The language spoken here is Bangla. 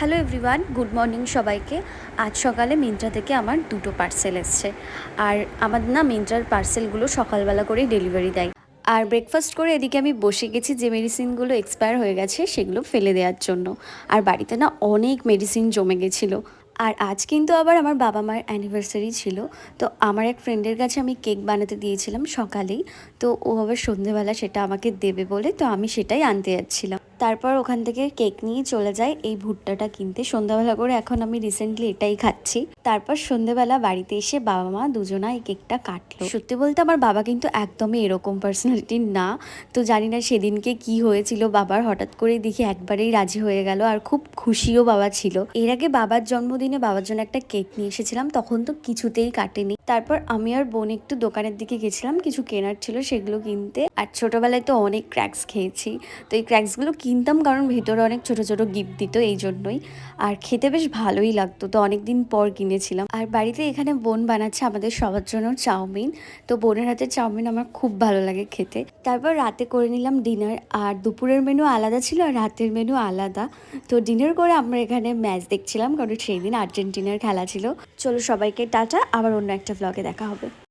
হ্যালো এভরিওয়ান, গুড মর্নিং সবাইকে। আজ সকালে মিন্ত্রা থেকে আমার দুটো পার্সেল এসছে। আর আমার না মিন্ত্রার পার্সেলগুলো সকালবেলা করেই ডেলিভারি দেয়। আর ব্রেকফাস্ট করে এদিকে আমি বসে গেছি যে মেডিসিনগুলো এক্সপায়ার হয়ে গেছে সেগুলো ফেলে দেওয়ার জন্য। আর বাড়িতে না অনেক মেডিসিন জমে গেছিলো। আর আজ কিন্তু আবার আমার বাবা মায়ের অ্যানিভার্সারি ছিল। তো আমার এক ফ্রেন্ডের কাছে আমি কেক বানাতে দিয়েছিলাম সকালেই। তো ও আবার সন্ধেবেলা সেটা আমাকে দেবে বলে, তো আমি সেটাই আনতে যাচ্ছিলাম। তারপর ওখান থেকে কেক নিয়ে চলে যায় এই ভুট্টাটা কিনতে সন্ধ্যাবেলা করে। এখন আমি রিসেন্টলি এটাই খাচ্ছি। তারপর সন্ধ্যাবেলা বাড়িতে এসে বাবা মা দুজনা এই কেকটা কাটলো। সত্যি বলতে আমার বাবা কিন্তু একদমই এরকম পার্সোনালিটির না। তো জানি না সেদিনকে কি হয়েছিল বাবার, হঠাৎ করে দেখি একবারেই রাজি হয়ে গেল। আর খুব খুশিও বাবা ছিল। এর আগে বাবার জন্মদিনে বাবার জন্য একটা কেক নিয়ে এসেছিলাম, তখন তো কিছুতেই কাটেনি। তারপর আমি আর বোন একটু দোকানের দিকে গেছিলাম, কিছু কেনার ছিল সেগুলো কিনতে। আর ছোটবেলায় তো অনেক ক্র্যাক্স খেয়েছি, তো এই ক্র্যাক্সগুলো কিনতাম কারণ ভেতরে অনেক ছোট ছোট গিফট দিত, এই জন্যই। আর খেতে বেশ ভালোই লাগতো, তো অনেক দিন পর কিনেছিলাম। আর বাড়িতে এখানে বোন বানাচ্ছে আমাদের সবার জন্য চাউমিন। তো বোনের হাতের চাউমিন আমার খুব ভালো লাগে খেতে। তারপর রাতে করে নিলাম ডিনার। আর দুপুরের মেনু আলাদা ছিল আর রাতের মেনু আলাদা। তো ডিনার করে আমরা এখানে ম্যাচ দেখছিলাম, কারণ সেই দিন আর্জেন্টিনার খেলা ছিল। চলো সবাইকে টাটা, আবার অন্য একটা ব্লগে দেখা হবে।